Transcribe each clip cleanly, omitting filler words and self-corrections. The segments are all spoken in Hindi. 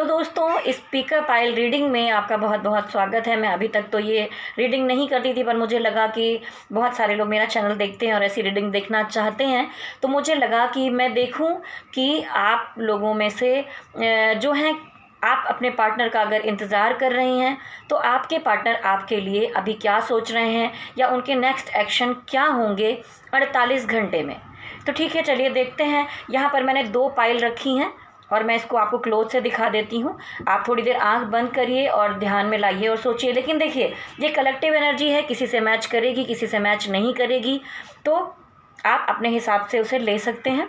हेलो दोस्तों, इस स्पीकर पाइल रीडिंग में आपका बहुत बहुत स्वागत है। मैं अभी तक तो ये रीडिंग नहीं करती थी, पर मुझे लगा कि बहुत सारे लोग मेरा चैनल देखते हैं और ऐसी रीडिंग देखना चाहते हैं, तो मुझे लगा कि मैं देखूं कि आप लोगों में से जो हैं, आप अपने पार्टनर का अगर इंतज़ार कर रही हैं तो आपके पार्टनर आपके लिए अभी क्या सोच रहे हैं या उनके नेक्स्ट एक्शन क्या होंगे 48 घंटे में। तो ठीक है, चलिए देखते हैं। यहाँ पर मैंने 2 पाइल रखी हैं और मैं इसको आपको क्लोज से दिखा देती हूँ। आप थोड़ी देर आंख बंद करिए और ध्यान में लाइए और सोचिए। लेकिन देखिए, ये कलेक्टिव एनर्जी है, किसी से मैच करेगी, किसी से मैच नहीं करेगी, तो आप अपने हिसाब से उसे ले सकते हैं।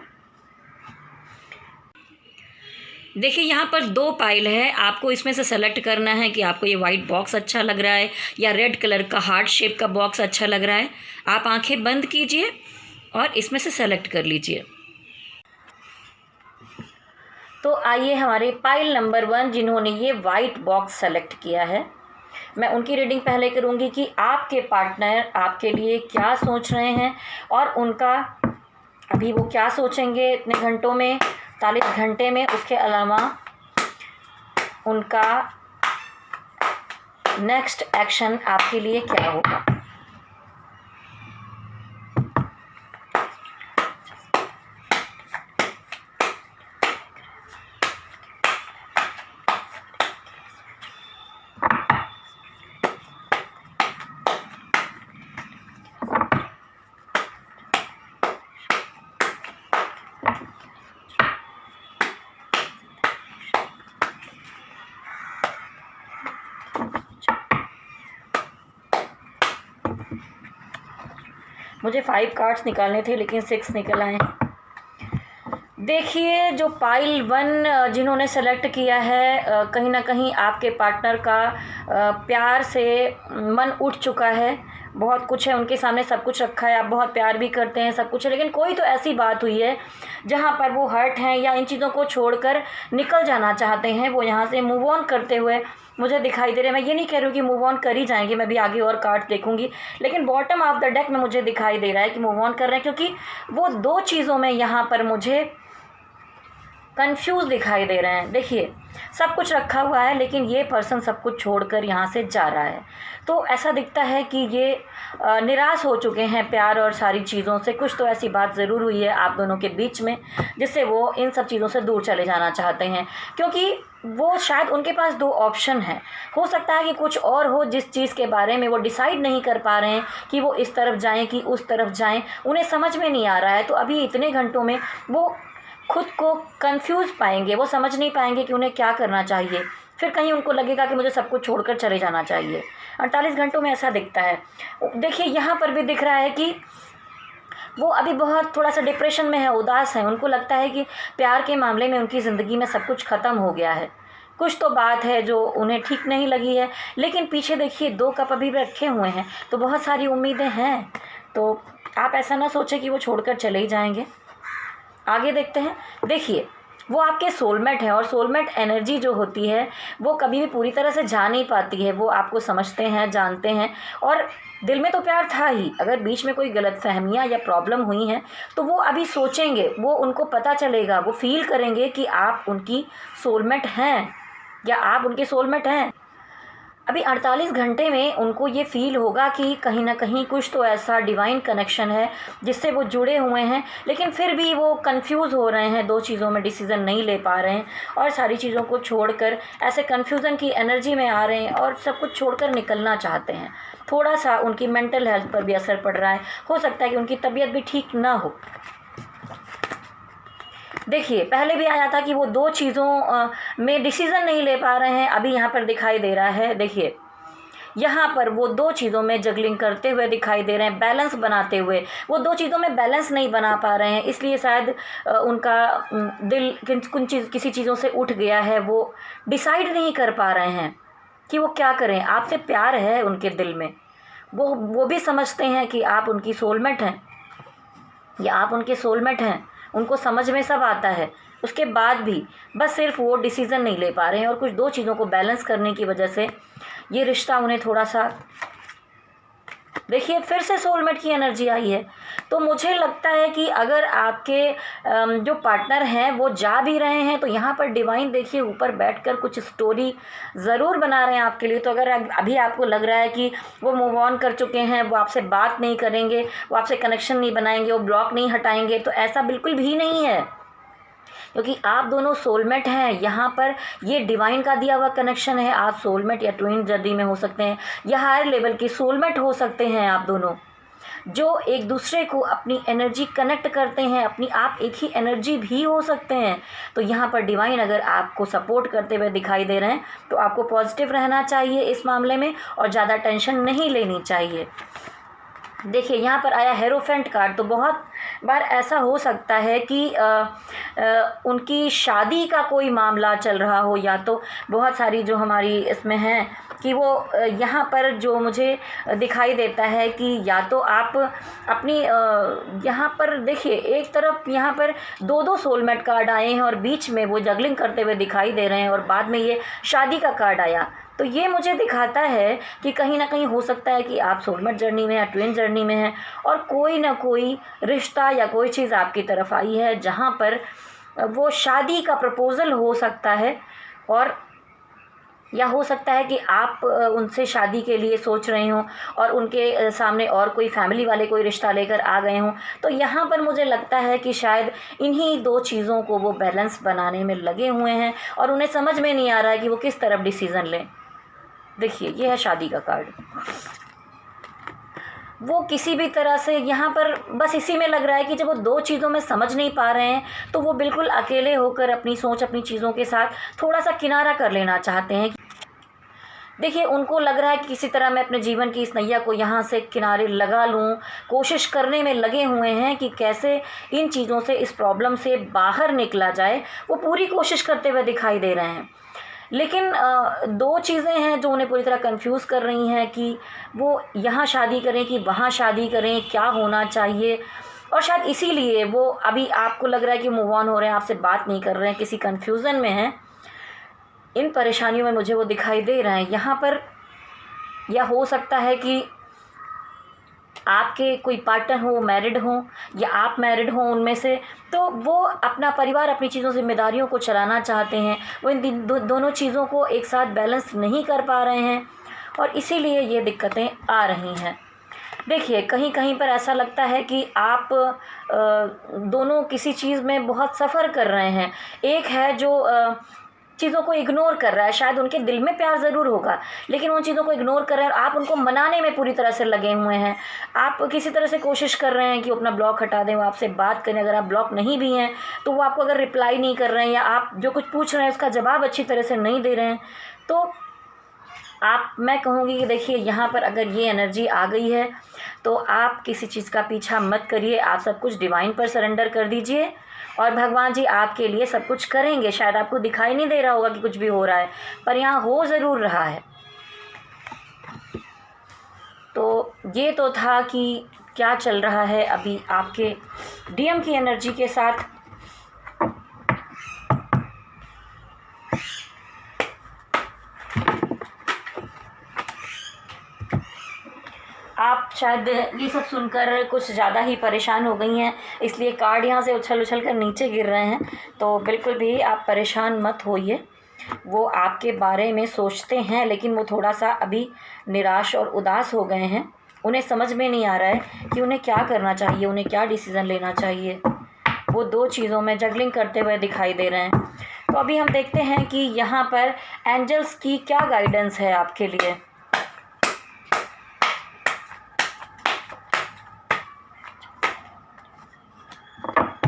देखिए, यहाँ पर 2 पाइल है। आपको इसमें से सेलेक्ट करना है कि आपको ये वाइट बॉक्स अच्छा लग रहा है या रेड कलर का हार्ट शेप का बॉक्स अच्छा लग रहा है। आप आंखें बंद कीजिए और इसमें से सेलेक्ट कर लीजिए। तो आइए, हमारे पाइल नंबर 1 जिन्होंने ये वाइट बॉक्स सेलेक्ट किया है, मैं उनकी रीडिंग पहले करूँगी कि आपके पार्टनर आपके लिए क्या सोच रहे हैं और उनका अभी वो क्या सोचेंगे इतने घंटों में, 40 घंटे में। उसके अलावा उनका नेक्स्ट एक्शन आपके लिए क्या होगा। मुझे 5 कार्ड्स निकालने थे लेकिन 6 निकल आए। देखिए, जो पाइल 1 जिन्होंने सेलेक्ट किया है, कहीं ना कहीं आपके पार्टनर का प्यार से मन उठ चुका है। बहुत कुछ है उनके सामने, सब कुछ रखा है, आप बहुत प्यार भी करते हैं, सब कुछ है, लेकिन कोई तो ऐसी बात हुई है जहाँ पर वो हर्ट हैं या इन चीज़ों को छोड़कर निकल जाना चाहते हैं। वो यहाँ से मूव ऑन करते हुए मुझे दिखाई दे रहे हैं। मैं ये नहीं कह रही हूँ कि मूव ऑन कर ही जाएंगे, मैं भी आगे और कार्ड देखूंगी, लेकिन बॉटम ऑफ द डेक में मुझे दिखाई दे रहा है कि मूव ऑन कर रहे हैं, क्योंकि वो 2 चीज़ों में यहाँ पर मुझे कंफ्यूज दिखाई दे रहे हैं। देखिए, सब कुछ रखा हुआ है लेकिन ये पर्सन सब कुछ छोड़कर यहाँ से जा रहा है। तो ऐसा दिखता है कि ये निराश हो चुके हैं प्यार और सारी चीज़ों से। कुछ तो ऐसी बात ज़रूर हुई है आप दोनों के बीच में जिससे वो इन सब चीज़ों से दूर चले जाना चाहते हैं, क्योंकि वो शायद उनके पास 2 ऑप्शन हैं। हो सकता है कि कुछ और हो जिस चीज़ के बारे में वो डिसाइड नहीं कर पा रहे हैं कि वो इस तरफ जाएं कि उस तरफ जाएं, उन्हें समझ में नहीं आ रहा है। तो अभी इतने घंटों में वो खुद को कंफ्यूज पाएंगे, वो समझ नहीं पाएंगे कि उन्हें क्या करना चाहिए। फिर कहीं उनको लगेगा कि मुझे सब कुछ छोड़कर चले जाना चाहिए। 48 घंटों में ऐसा दिखता है। देखिए, यहाँ पर भी दिख रहा है कि वो अभी बहुत थोड़ा सा डिप्रेशन में है, उदास है। उनको लगता है कि प्यार के मामले में उनकी ज़िंदगी में सब कुछ ख़त्म हो गया है। कुछ तो बात है जो उन्हें ठीक नहीं लगी है, लेकिन पीछे देखिए 2 कप अभी भी रखे हुए हैं, तो बहुत सारी उम्मीदें हैं। तो आप ऐसा ना सोचें कि वो छोड़कर चले ही जाएंगे। आगे देखते हैं। देखिए, वो आपके सोलमेट है और सोलमेट एनर्जी जो होती है वो कभी भी पूरी तरह से जा नहीं पाती है। वो आपको समझते हैं, जानते हैं और दिल में तो प्यार था ही। अगर बीच में कोई गलतफहमियां या प्रॉब्लम हुई हैं तो वो अभी सोचेंगे, वो उनको पता चलेगा, वो फील करेंगे कि आप उनकी सोलमेट हैं या आप उनके सोलमेट हैं। अभी 48 घंटे में उनको ये फील होगा कि कहीं ना कहीं कुछ तो ऐसा डिवाइन कनेक्शन है जिससे वो जुड़े हुए हैं, लेकिन फिर भी वो कंफ्यूज हो रहे हैं, 2 चीज़ों में डिसीज़न नहीं ले पा रहे हैं और सारी चीज़ों को छोड़कर ऐसे कंफ्यूजन की एनर्जी में आ रहे हैं और सब कुछ छोड़कर निकलना चाहते हैं। थोड़ा सा उनकी मेंटल हेल्थ पर भी असर पड़ रहा है। हो सकता है कि उनकी तबीयत भी ठीक ना हो। देखिए, पहले भी आया था कि वो 2 चीज़ों में डिसीज़न नहीं ले पा रहे हैं। अभी यहाँ पर दिखाई दे रहा है, देखिए यहाँ पर वो 2 चीज़ों में जगलिंग करते हुए दिखाई दे रहे हैं, बैलेंस बनाते हुए। वो 2 चीज़ों में बैलेंस नहीं बना पा रहे हैं, इसलिए शायद उनका दिल किसी चीज़ों से उठ गया है। वो डिसाइड नहीं कर पा रहे हैं कि वो क्या करें। आपसे प्यार है उनके दिल में, वो भी समझते हैं कि आप उनकी सोलमेट हैं या आप उनके सोलमेट हैं। उनको समझ में सब आता है, उसके बाद भी बस सिर्फ वो डिसीज़न नहीं ले पा रहे हैं और कुछ 2 चीज़ों को बैलेंस करने की वजह से ये रिश्ता उन्हें थोड़ा सा देखिए फिर से सोलमेट की एनर्जी आई है। तो मुझे लगता है कि अगर आपके जो पार्टनर हैं वो जा भी रहे हैं तो यहाँ पर डिवाइन देखिए ऊपर बैठकर कुछ स्टोरी ज़रूर बना रहे हैं आपके लिए। तो अगर अभी आपको लग रहा है कि वो मूव ऑन कर चुके हैं, वो आपसे बात नहीं करेंगे, वो आपसे कनेक्शन नहीं बनाएंगे, वो ब्लॉक नहीं हटाएंगे, तो ऐसा बिल्कुल भी नहीं है, क्योंकि आप दोनों सोलमेट हैं। यहाँ पर ये डिवाइन का दिया हुआ कनेक्शन है। आप सोलमेट या ट्विन जर्नी में हो सकते हैं या हायर लेवल की सोलमेट हो सकते हैं आप दोनों, जो एक दूसरे को अपनी एनर्जी कनेक्ट करते हैं। अपनी आप एक ही एनर्जी भी हो सकते हैं। तो यहाँ पर डिवाइन अगर आपको सपोर्ट करते हुए दिखाई दे रहे हैं तो आपको पॉजिटिव रहना चाहिए इस मामले में और ज़्यादा टेंशन नहीं लेनी चाहिए। देखिए यहाँ पर आया हेरोफेंट कार्ड। तो बहुत बार ऐसा हो सकता है कि उनकी शादी का कोई मामला चल रहा हो, या तो बहुत सारी जो हमारी इसमें हैं कि वो यहाँ पर जो मुझे दिखाई देता है कि या तो आप अपनी यहाँ पर देखिए एक तरफ यहाँ पर दो दो सोलमेट कार्ड आए हैं और बीच में वो जगलिंग करते हुए दिखाई दे रहे हैं और बाद में ये शादी का कार्ड आया। तो ये मुझे दिखाता है कि कहीं ना कहीं हो सकता है कि आप सोलमेट जर्नी में या ट्विन जर्नी में हैं और कोई ना कोई रिश्ता या कोई चीज़ आपकी तरफ आई है जहाँ पर वो शादी का प्रपोज़ल हो सकता है, और या हो सकता है कि आप उनसे शादी के लिए सोच रहे हों और उनके सामने और कोई फैमिली वाले कोई रिश्ता लेकर आ गए हों। तो यहाँ पर मुझे लगता है कि शायद इन्हीं दो चीज़ों को वो बैलेंस बनाने में लगे हुए हैं और उन्हें समझ में नहीं आ रहा है कि वो किस तरफ डिसीज़न लें। देखिए ये है शादी का कार्ड। वो किसी भी तरह से यहाँ पर बस इसी में लग रहा है कि जब वो दो चीज़ों में समझ नहीं पा रहे हैं तो वो बिल्कुल अकेले होकर अपनी सोच अपनी चीज़ों के साथ थोड़ा सा किनारा कर लेना चाहते हैं। देखिए उनको लग रहा है कि किसी तरह मैं अपने जीवन की इस नैया को यहाँ से किनारे लगा लूँ, कोशिश करने में लगे हुए हैं कि कैसे इन चीज़ों से, इस प्रॉब्लम से बाहर निकला जाए। वो पूरी कोशिश करते हुए दिखाई दे रहे हैं, लेकिन दो चीज़ें हैं जो उन्हें पूरी तरह कंफ्यूज कर रही हैं कि वो यहाँ शादी करें कि वहाँ शादी करें, क्या होना चाहिए। और शायद इसीलिए वो अभी आपको लग रहा है कि मूव ऑन हो रहे हैं, आपसे बात नहीं कर रहे हैं, किसी कन्फ्यूज़न में हैं। इन परेशानियों में मुझे वो दिखाई दे रहे हैं यहाँ पर। या हो सकता है कि आपके कोई पार्टनर हो, मैरिड हो या आप मैरिड हो उनमें से, तो वो अपना परिवार, अपनी चीज़ों, जिम्मेदारियों को चलाना चाहते हैं। वो इन दोनों चीज़ों को एक साथ बैलेंस नहीं कर पा रहे हैं और इसीलिए ये दिक्कतें आ रही हैं। देखिए कहीं कहीं पर ऐसा लगता है कि आप दोनों किसी चीज़ में बहुत सफ़र कर रहे हैं। एक है जो चीज़ों को इग्नोर कर रहा है, शायद उनके दिल में प्यार ज़रूर होगा लेकिन उन चीज़ों को इग्नोर कर रहे हैं और आप उनको मनाने में पूरी तरह से लगे हुए हैं। आप किसी तरह से कोशिश कर रहे हैं कि वो अपना ब्लॉक हटा दें, वो आपसे बात करें। अगर आप ब्लॉक नहीं भी हैं तो वो आपको अगर रिप्लाई नहीं कर रहे हैं या आप जो कुछ पूछ रहे हैं उसका जवाब अच्छी तरह से नहीं दे रहे हैं, तो मैं कहूँगी कि देखिए यहाँ पर अगर ये एनर्जी आ गई है तो आप किसी चीज़ का पीछा मत करिए। आप सब कुछ डिवाइन पर सरेंडर कर दीजिए और भगवान जी आपके लिए सब कुछ करेंगे। शायद आपको दिखाई नहीं दे रहा होगा कि कुछ भी हो रहा है, पर यहाँ हो ज़रूर रहा है। तो ये तो था कि क्या चल रहा है अभी आपके डीएम की एनर्जी के साथ। आप शायद ये सब सुनकर कुछ ज़्यादा ही परेशान हो गई हैं, इसलिए कार्ड यहाँ से उछल उछल कर नीचे गिर रहे हैं। तो बिल्कुल भी आप परेशान मत होइए। वो आपके बारे में सोचते हैं लेकिन वो थोड़ा सा अभी निराश और उदास हो गए हैं। उन्हें समझ में नहीं आ रहा है कि उन्हें क्या करना चाहिए, उन्हें क्या डिसीज़न लेना चाहिए। वो दो चीज़ों में जगलिंग करते हुए दिखाई दे रहे हैं। तो अभी हम देखते हैं कि यहाँ पर एंजल्स की क्या गाइडेंस है आपके लिए।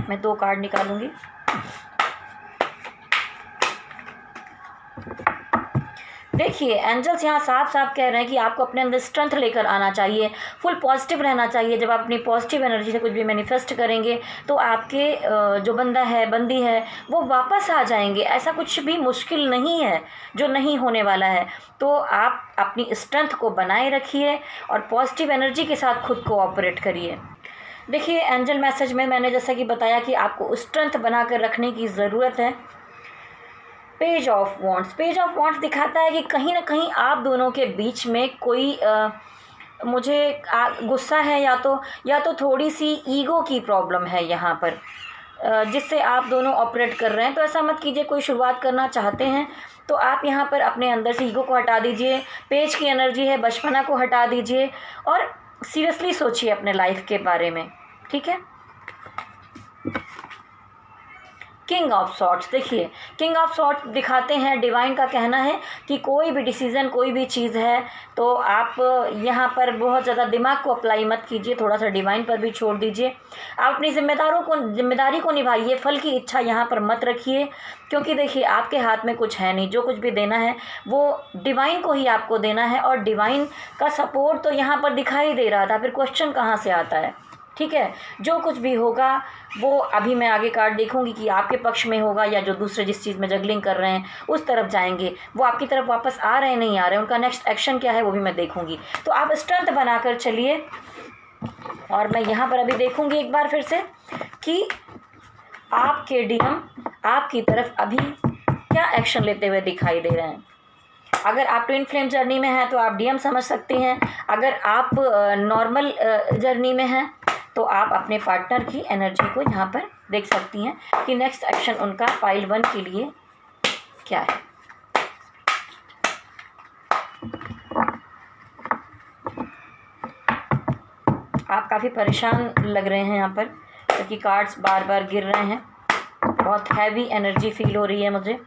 मैं दो कार्ड निकालूंगी। देखिए एंजल्स यहाँ साफ साफ कह रहे हैं कि आपको अपने अंदर स्ट्रेंथ लेकर आना चाहिए, फुल पॉजिटिव रहना चाहिए। जब आप अपनी पॉजिटिव एनर्जी से कुछ भी मैनिफेस्ट करेंगे तो आपके जो बंदा है, बंदी है, वो वापस आ जाएंगे। ऐसा कुछ भी मुश्किल नहीं है जो नहीं होने वाला है। तो आप अपनी स्ट्रेंथ को बनाए रखिए और पॉजिटिव एनर्जी के साथ खुद को ऑपरेट करिए। देखिए एंजल मैसेज में मैंने जैसा कि बताया कि आपको स्ट्रेंथ बना कर रखने की ज़रूरत है। पेज ऑफ वॉन्ड्स दिखाता है कि कहीं ना कहीं आप दोनों के बीच में कोई मुझे गुस्सा है, या तो थोड़ी सी ईगो की प्रॉब्लम है यहाँ पर, जिससे आप दोनों ऑपरेट कर रहे हैं। तो ऐसा मत कीजिए। कोई शुरुआत करना चाहते हैं तो आप यहाँ पर अपने अंदर से ईगो को हटा दीजिए, पेज की एनर्जी है, बचपना को हटा दीजिए और सीरियसली सोचिए अपने लाइफ के बारे में, ठीक है। किंग ऑफ सॉर्ट्स, देखिए किंग ऑफ सॉर्ट्स दिखाते हैं, डिवाइन का कहना है कि कोई भी डिसीज़न, कोई भी चीज़ है तो आप यहाँ पर बहुत ज़्यादा दिमाग को अप्लाई मत कीजिए, थोड़ा सा डिवाइन पर भी छोड़ दीजिए। आप अपनी जिम्मेदारी को निभाइए, फल की इच्छा यहाँ पर मत रखिए, क्योंकि देखिए आपके हाथ में कुछ है नहीं। जो कुछ भी देना है वो डिवाइन को ही आपको देना है, और डिवाइन का सपोर्ट तो यहाँ पर दिखाई दे रहा था, फिर क्वेश्चन कहाँ से आता है, ठीक है। जो कुछ भी होगा वो अभी मैं आगे कार्ड देखूंगी कि आपके पक्ष में होगा या जो दूसरे जिस चीज़ में जगलिंग कर रहे हैं उस तरफ जाएंगे, वो आपकी तरफ वापस आ रहे हैं नहीं आ रहे हैं, उनका नेक्स्ट एक्शन क्या है वो भी मैं देखूंगी। तो आप स्ट्रेंथ बनाकर चलिए, और मैं यहाँ पर अभी देखूंगी एक बार फिर से कि आपके डीएम आपकी तरफ अभी क्या एक्शन लेते हुए दिखाई दे रहे हैं। अगर आप ट्विन फ्लेम जर्नी में हैं तो आप डीएम समझ सकती हैं, अगर आप नॉर्मल जर्नी में हैं तो आप अपने पार्टनर की एनर्जी को यहाँ पर देख सकती हैं कि नेक्स्ट एक्शन उनका पाइल 1 के लिए क्या है। आप काफ़ी परेशान लग रहे हैं यहाँ पर, क्योंकि कार्ड्स बार बार गिर रहे हैं, बहुत हैवी एनर्जी फील हो रही है मुझे।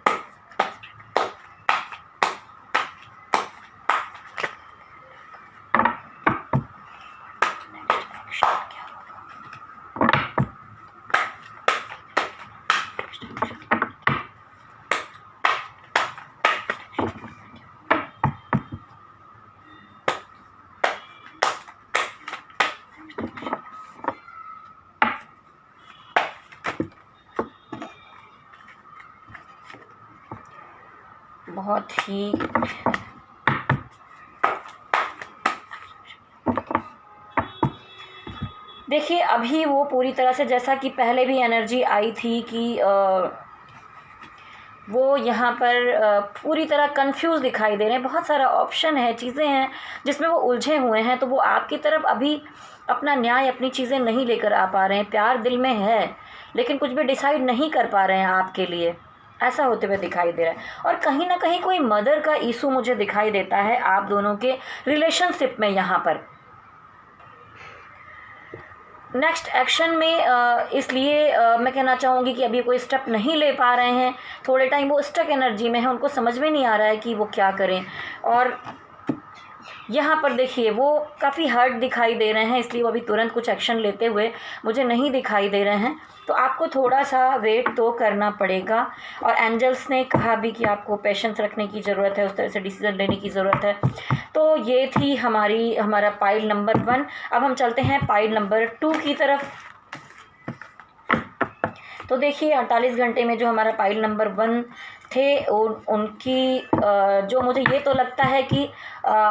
बहुत ही देखिए अभी वो पूरी तरह से, जैसा कि पहले भी एनर्जी आई थी कि वो यहाँ पर पूरी तरह कंफ्यूज दिखाई दे रहे हैं। बहुत सारा ऑप्शन है, चीज़ें हैं जिसमें वो उलझे हुए हैं, तो वो आपकी तरफ अभी अपना न्याय, अपनी चीज़ें नहीं लेकर आ पा रहे हैं। प्यार दिल में है लेकिन कुछ भी डिसाइड नहीं कर पा रहे हैं आपके लिए, ऐसा होते हुए दिखाई दे रहा है। और कहीं ना कहीं कोई मदर का इशू मुझे दिखाई देता है आप दोनों के रिलेशनशिप में। यहाँ पर नेक्स्ट एक्शन में इसलिए मैं कहना चाहूँगी कि अभी कोई स्टेप नहीं ले पा रहे हैं, थोड़े टाइम वो स्टक एनर्जी में है, उनको समझ में नहीं आ रहा है कि वो क्या करें। और यहाँ पर देखिए वो काफ़ी हर्ट दिखाई दे रहे हैं, इसलिए वो अभी तुरंत कुछ एक्शन लेते हुए मुझे नहीं दिखाई दे रहे हैं। तो आपको थोड़ा सा वेट तो करना पड़ेगा। और एंजल्स ने कहा भी कि आपको पेशेंस रखने की ज़रूरत है, उस तरह से डिसीज़न लेने की ज़रूरत है। तो ये थी हमारा पाइल नंबर 1। अब हम चलते हैं पाइल नंबर 2 की तरफ। तो देखिए 48 घंटे में जो हमारा पाइल नंबर 1 थे उनकी जो मुझे ये तो लगता है कि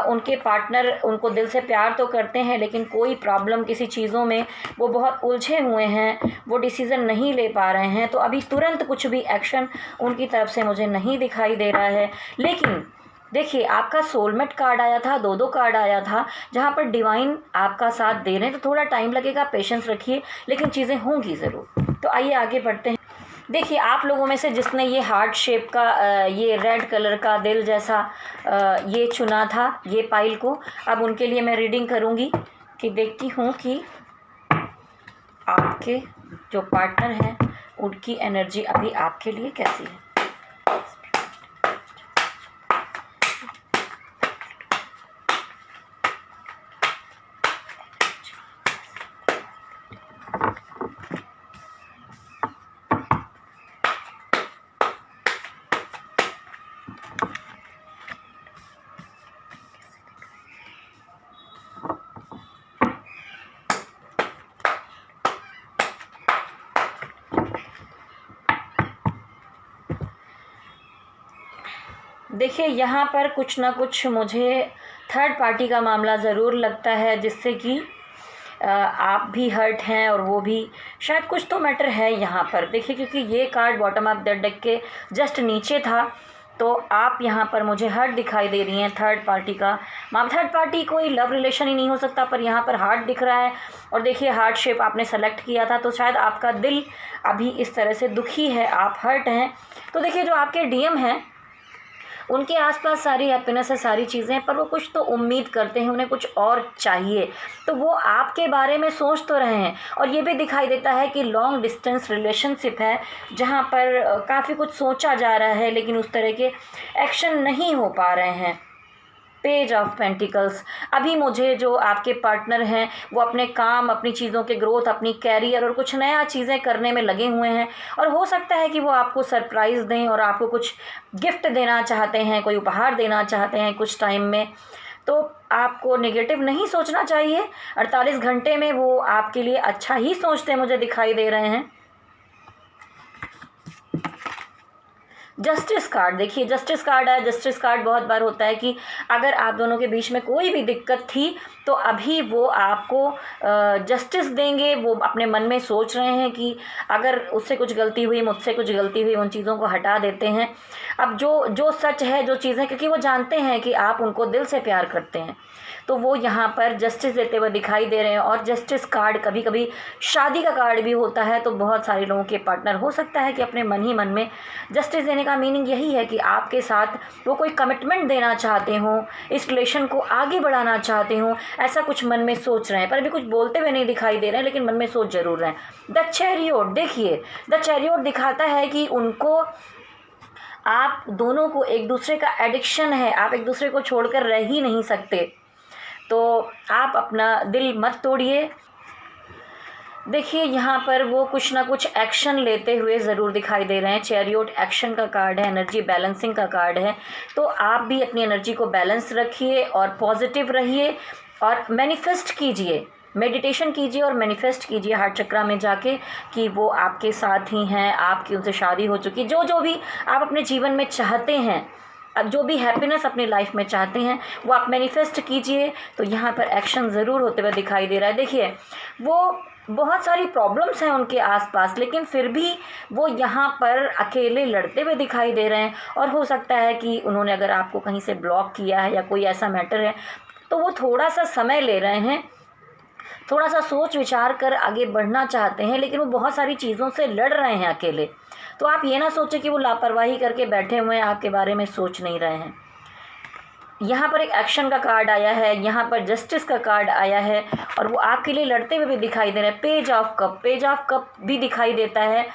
उनके पार्टनर उनको दिल से प्यार तो करते हैं, लेकिन कोई प्रॉब्लम किसी चीज़ों में वो बहुत उलझे हुए हैं, वो डिसीज़न नहीं ले पा रहे हैं। तो अभी तुरंत कुछ भी एक्शन उनकी तरफ से मुझे नहीं दिखाई दे रहा है। लेकिन देखिए आपका सोलमेट कार्ड आया था, 2 कार्ड आया था, जहाँ पर डिवाइन आपका साथ दे रहे हैं। तो थोड़ा टाइम लगेगा, पेशेंस रखिए, लेकिन चीज़ें होंगी ज़रूर। तो आइए आगे बढ़ते हैं। देखिए आप लोगों में से जिसने ये हार्ट शेप का ये रेड कलर का दिल जैसा ये चुना था ये पाइल को, अब उनके लिए मैं रीडिंग करूँगी कि देखती हूँ कि आपके जो पार्टनर हैं उनकी एनर्जी अभी आपके लिए कैसी है। देखिए यहाँ पर कुछ ना कुछ मुझे थर्ड पार्टी का मामला ज़रूर लगता है, जिससे कि आप भी हर्ट हैं और वो भी, शायद कुछ तो मैटर है यहाँ पर। देखिए क्योंकि ये card bottom of the deck के जस्ट नीचे था, तो आप यहाँ पर मुझे हार्ट दिखाई दे रही हैं, थर्ड पार्टी का थर्ड पार्टी कोई लव रिलेशन ही नहीं हो सकता, पर यहाँ पर हार्ट दिख रहा है। और देखिए हार्ट शेप आपने सेलेक्ट किया था, तो शायद आपका दिल अभी इस तरह से दुखी है, आप हर्ट हैं। तो देखिए जो आपके डीएम हैं उनके आसपास सारी हैप्पीनेस है, सारी चीज़ें हैं, पर वो कुछ तो उम्मीद करते हैं, उन्हें कुछ और चाहिए। तो वो आपके बारे में सोच तो रहे हैं। और ये भी दिखाई देता है कि लॉन्ग डिस्टेंस रिलेशनशिप है, जहाँ पर काफ़ी कुछ सोचा जा रहा है लेकिन उस तरह के एक्शन नहीं हो पा रहे हैं। पेज ऑफ पेंटिकल्स, अभी मुझे जो आपके पार्टनर हैं वो अपने काम, अपनी चीज़ों के ग्रोथ, अपनी कैरियर और कुछ नया चीज़ें करने में लगे हुए हैं। और हो सकता है कि वो आपको सरप्राइज़ दें और आपको कुछ गिफ्ट देना चाहते हैं, कोई उपहार देना चाहते हैं कुछ टाइम में। तो आपको नेगेटिव नहीं सोचना चाहिए, 48 घंटे में वो आपके लिए अच्छा ही सोचते मुझे दिखाई दे रहे हैं। जस्टिस कार्ड, देखिए जस्टिस कार्ड है। जस्टिस कार्ड बहुत बार होता है कि अगर आप दोनों के बीच में कोई भी दिक्कत थी तो अभी वो आपको जस्टिस देंगे। वो अपने मन में सोच रहे हैं कि अगर उससे कुछ गलती हुई, मुझसे कुछ गलती हुई, उन चीज़ों को हटा देते हैं। अब जो सच है, जो चीज़ें, क्योंकि वो जानते हैं कि आप उनको दिल से प्यार करते हैं, तो वो यहाँ पर जस्टिस देते हुए दिखाई दे रहे हैं। और जस्टिस कार्ड कभी कभी शादी का कार्ड भी होता है, तो बहुत सारे लोगों के पार्टनर हो सकता है कि अपने मन ही मन में जस्टिस देने का मीनिंग यही है कि आपके साथ वो कोई कमिटमेंट देना चाहते हों, इस रिलेशन को आगे बढ़ाना चाहते हों, ऐसा कुछ मन में सोच रहे हैं। पर अभी कुछ बोलते हुए नहीं दिखाई दे रहे हैं, लेकिन मन में सोच जरूर रहे हैं। द चैरियट, देखिए द चैरियट दिखाता है कि उनको, आप दोनों को एक दूसरे का एडिक्शन है, आप एक दूसरे को छोड़कर रह ही नहीं सकते। तो आप अपना दिल मत तोड़िए। देखिए यहाँ पर वो कुछ ना कुछ एक्शन लेते हुए ज़रूर दिखाई दे रहे हैं। चैरियट एक्शन का कार्ड है, एनर्जी बैलेंसिंग का कार्ड है। तो आप भी अपनी एनर्जी को बैलेंस रखिए और पॉजिटिव रहिए और मैनिफेस्ट कीजिए, मेडिटेशन कीजिए और मैनिफेस्ट कीजिए हार्ट चक्रा में जाके कि वो आपके साथ ही हैं, आपकी उनसे शादी हो चुकी, जो भी आप अपने जीवन में चाहते हैं, अब जो भी हैप्पीनेस अपनी लाइफ में चाहते हैं वो आप मैनिफेस्ट कीजिए। तो यहाँ पर एक्शन ज़रूर होते हुए दिखाई दे रहा है। देखिए वो बहुत सारी प्रॉब्लम्स हैं उनके आसपास, लेकिन फिर भी वो यहाँ पर अकेले लड़ते हुए दिखाई दे रहे हैं। और हो सकता है कि उन्होंने अगर आपको कहीं से ब्लॉक किया है या कोई ऐसा मैटर है, तो वो थोड़ा सा समय ले रहे हैं, थोड़ा सा सोच विचार कर आगे बढ़ना चाहते हैं, लेकिन वो बहुत सारी चीज़ों से लड़ रहे हैं अकेले। तो आप ये ना सोचें कि वो लापरवाही करके बैठे हुए हैं, आपके बारे में सोच नहीं रहे हैं। यहाँ पर एक एक्शन का कार्ड आया है, यहाँ पर जस्टिस का कार्ड आया है और वो आपके लिए लड़ते हुए भी दिखाई दे रहे हैं। Page of cup, page of cup भी दिखाई देता है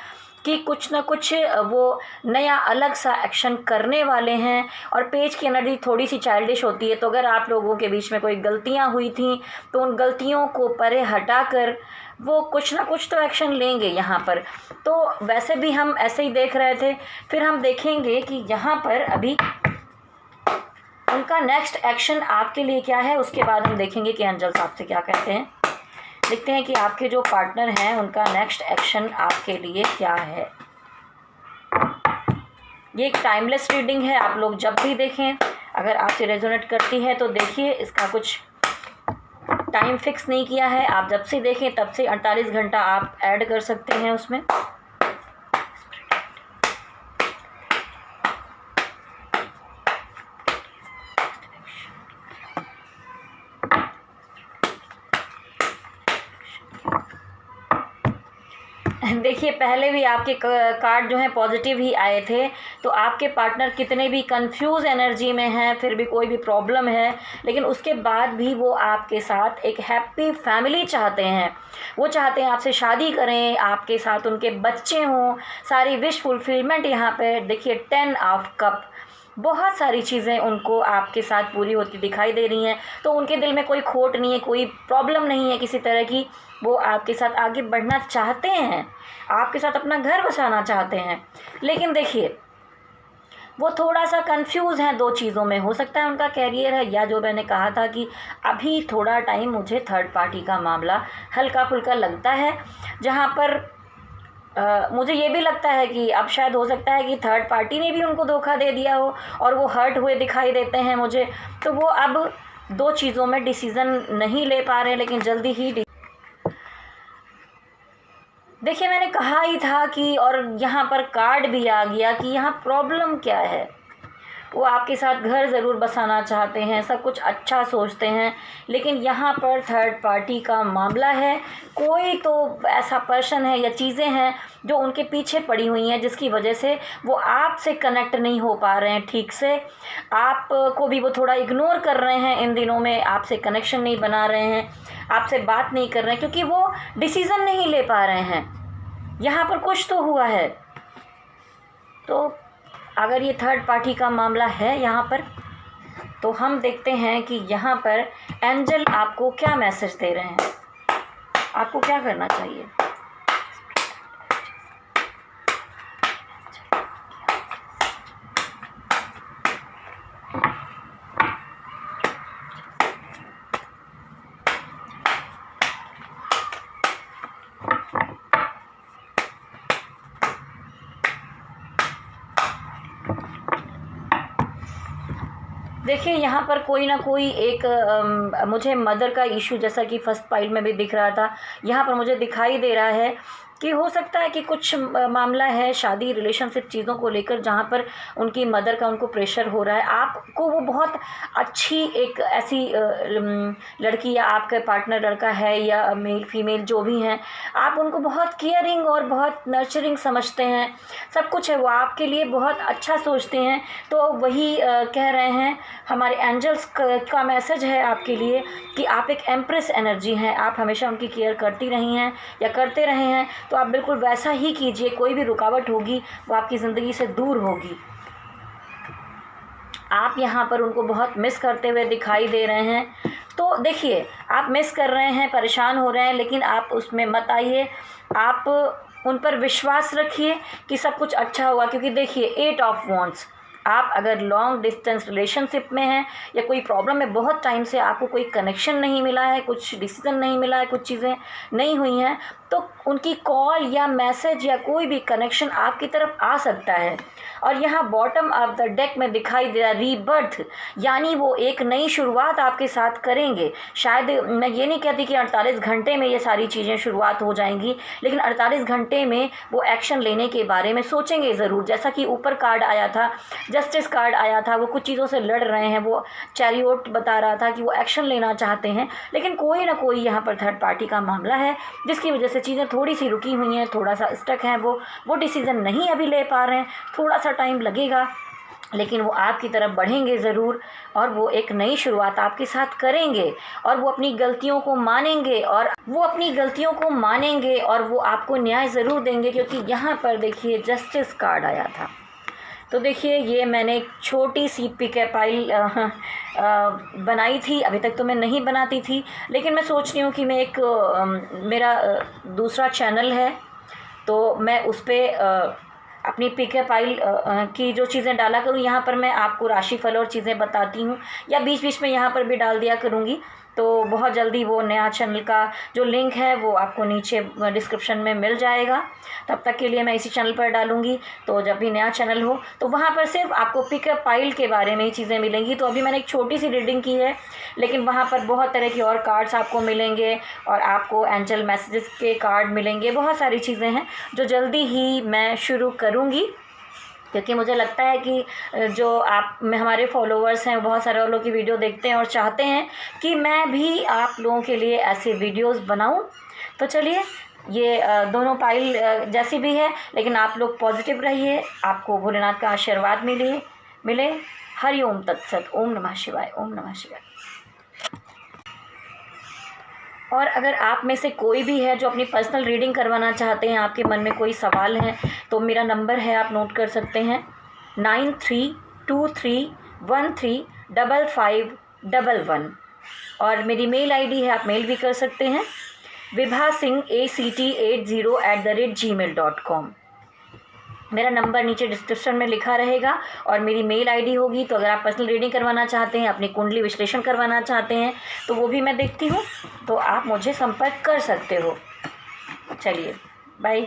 कि कुछ ना कुछ वो नया अलग सा एक्शन करने वाले हैं। और पेज की एनर्जी थोड़ी सी चाइल्डिश होती है, तो अगर आप लोगों के बीच में कोई गलतियां हुई थी तो उन गलतियों को परे हटाकर वो कुछ ना कुछ तो एक्शन लेंगे यहाँ पर। तो वैसे भी हम ऐसे ही देख रहे थे, फिर हम देखेंगे कि यहाँ पर अभी उनका नेक्स्ट एक्शन आपके लिए क्या है, उसके बाद हम देखेंगे कि एंजल्स आपसे क्या कहते हैं। देखते हैं कि आपके जो पार्टनर हैं उनका नेक्स्ट एक्शन आपके लिए क्या है। ये एक टाइमलेस रीडिंग है, आप लोग जब भी देखें, अगर आपसे रेजोनेट करती है तो देखिए, इसका कुछ टाइम फिक्स नहीं किया है, आप जब से देखें तब से 48 घंटा आप ऐड कर सकते हैं उसमें। देखिए पहले भी आपके कार्ड जो हैं पॉजिटिव ही आए थे, तो आपके पार्टनर कितने भी कंफ्यूज एनर्जी में हैं, फिर भी कोई भी प्रॉब्लम है, लेकिन उसके बाद भी वो आपके साथ एक हैप्पी फैमिली चाहते हैं। वो चाहते हैं आपसे शादी करें, आपके साथ उनके बच्चे हों, सारी विश फुलफिलमेंट यहाँ पे देखिए 10 ऑफ कप, बहुत सारी चीज़ें उनको आपके साथ पूरी होती दिखाई दे रही हैं। तो उनके दिल में कोई खोट नहीं है, कोई प्रॉब्लम नहीं है किसी तरह की। वो आपके साथ आगे बढ़ना चाहते हैं, आपके साथ अपना घर बसाना चाहते हैं, लेकिन देखिए वो थोड़ा सा कंफ्यूज हैं दो चीज़ों में। हो सकता है उनका कैरियर है, या जो मैंने कहा था कि अभी थोड़ा टाइम मुझे थर्ड पार्टी का मामला हल्का फुल्का लगता है, जहाँ पर मुझे ये भी लगता है कि अब शायद हो सकता है कि थर्ड पार्टी ने भी उनको धोखा दे दिया हो और वो हर्ट हुए दिखाई देते हैं मुझे। तो वो अब दो चीज़ों में डिसीज़न नहीं ले पा रहे हैं, लेकिन जल्दी ही देखिए मैंने कहा ही था कि, और यहाँ पर कार्ड भी आ गया कि यहाँ प्रॉब्लम क्या है। वो आपके साथ घर ज़रूर बसाना चाहते हैं, सब कुछ अच्छा सोचते हैं, लेकिन यहाँ पर थर्ड पार्टी का मामला है। कोई तो ऐसा पर्सन है या चीज़ें हैं जो उनके पीछे पड़ी हुई हैं, जिसकी वजह से वो आपसे कनेक्ट नहीं हो पा रहे हैं ठीक से। आपको भी वो थोड़ा इग्नोर कर रहे हैं इन दिनों में, आपसे कनेक्शन नहीं बना रहे हैं, आपसे बात नहीं कर रहे हैं, क्योंकि वो डिसीज़न नहीं ले पा रहे हैं। यहाँ पर कुछ तो हुआ है। तो अगर ये थर्ड पार्टी का मामला है यहाँ पर, तो हम देखते हैं कि यहाँ पर एंजल आपको क्या मैसेज दे रहे हैं, आपको क्या करना चाहिए। देखिए यहाँ पर कोई ना कोई एक मुझे मदर का इशू, जैसा कि फर्स्ट पाइल में भी दिख रहा था, यहाँ पर मुझे दिखाई दे रहा है कि हो सकता है कि कुछ मामला है शादी रिलेशनशिप चीज़ों को लेकर, जहाँ पर उनकी मदर का उनको प्रेशर हो रहा है। आपको वो बहुत अच्छी एक ऐसी लड़की या आपका पार्टनर लड़का है या मेल फीमेल जो भी हैं, आप उनको बहुत केयरिंग और बहुत नर्चरिंग समझते हैं, सब कुछ है, वो आपके लिए बहुत अच्छा सोचते हैं। तो वही कह रहे हैं हमारे एंजल्स का मैसेज है आपके लिए कि आप एक एम्प्रेस एनर्जी हैं, आप हमेशा उनकी केयर करती रही हैं या करते रहे हैं, तो आप बिल्कुल वैसा ही कीजिए। कोई भी रुकावट होगी वो आपकी ज़िंदगी से दूर होगी। आप यहाँ पर उनको बहुत मिस करते हुए दिखाई दे रहे हैं। तो देखिए, आप मिस कर रहे हैं, परेशान हो रहे हैं, लेकिन आप उसमें मत आइए, आप उन पर विश्वास रखिए कि सब कुछ अच्छा होगा। क्योंकि देखिए 8 ऑफ वॉन्ड्स, आप अगर लॉन्ग डिस्टेंस रिलेशनशिप में हैं या कोई प्रॉब्लम है, बहुत टाइम से आपको कोई कनेक्शन नहीं मिला है, कुछ डिसीजन नहीं मिला है, कुछ चीज़ें नहीं हुई हैं, तो उनकी कॉल या मैसेज या कोई भी कनेक्शन आपकी तरफ आ सकता है। और यहाँ बॉटम ऑफ द डेक में दिखाई दे रहा है रीबर्थ, यानी वो एक नई शुरुआत आपके साथ करेंगे। शायद मैं ये नहीं कहती कि 48 घंटे में ये सारी चीज़ें शुरुआत हो जाएंगी, लेकिन 48 घंटे में वो एक्शन लेने के बारे में सोचेंगे ज़रूर। जैसा कि ऊपर कार्ड आया था, जस्टिस कार्ड आया था, वो कुछ चीज़ों से लड़ रहे हैं, वो चैरियोट बता रहा था कि वो एक्शन लेना चाहते हैं, लेकिन कोई ना कोई यहाँ पर थर्ड पार्टी का मामला है जिसकी वजह से चीज़ें थोड़ी सी रुकी हुई हैं, थोड़ा सा स्टक हैं, वो डिसीज़न नहीं अभी ले पा रहे हैं, थोड़ा सा टाइम लगेगा, लेकिन वो आपकी तरफ बढ़ेंगे ज़रूर और वो एक नई शुरुआत आपके साथ करेंगे और वो अपनी गलतियों को मानेंगे और वो आपको न्याय ज़रूर देंगे। क्योंकि यहाँ पर देखिए जस्टिस कार्ड आया था। तो देखिए ये मैंने एक छोटी सी पिक फाइल बनाई थी, अभी तक तो मैं नहीं बनाती थी, लेकिन मैं सोच रही हूँ कि मैं एक मेरा दूसरा चैनल है, तो मैं उस पर अपनी पिक फाइल की जो चीज़ें डाला करूँ। यहाँ पर मैं आपको राशिफल और चीज़ें बताती हूँ, या बीच बीच में यहाँ पर भी डाल दिया करूँगी। तो बहुत जल्दी वो नया चैनल का जो लिंक है वो आपको नीचे डिस्क्रिप्शन में मिल जाएगा। तब तक के लिए मैं इसी चैनल पर डालूँगी, तो जब भी नया चैनल हो तो वहाँ पर सिर्फ आपको पिकअप फाइल के बारे में ही चीज़ें मिलेंगी। तो अभी मैंने एक छोटी सी रीडिंग की है, लेकिन वहाँ पर बहुत तरह की और कार्ड्स आपको मिलेंगे और आपको एंजल मैसेजेस के कार्ड मिलेंगे। बहुत सारी चीज़ें हैं जो जल्दी ही मैं शुरू करूँगी, क्योंकि मुझे लगता है कि जो आप में हमारे फॉलोअर्स हैं, बहुत सारे लोग की वीडियो देखते हैं और चाहते हैं कि मैं भी आप लोगों के लिए ऐसे वीडियोस बनाऊं। तो चलिए, ये दोनों फाइल जैसी भी है, लेकिन आप लोग पॉजिटिव रहिए, आपको भोलेनाथ का आशीर्वाद मिले। हरि ओम तत्सत। ओम नमः शिवाय। ओम नमः शिवाय। और अगर आप में से कोई भी है जो अपनी पर्सनल रीडिंग करवाना चाहते हैं, आपके मन में कोई सवाल है, तो मेरा नंबर है, आप नोट कर सकते हैं 9323135511। और मेरी मेल आईडी है, आप मेल भी कर सकते हैं vibhasingh80@gmail.com। मेरा नंबर नीचे डिस्क्रिप्शन में लिखा रहेगा और मेरी मेल आईडी होगी। तो अगर आप पर्सनल रीडिंग करवाना चाहते हैं, अपनी कुंडली विश्लेषण करवाना चाहते हैं, तो वो भी मैं देखती हूँ, तो आप मुझे संपर्क कर सकते हो। चलिए, बाय।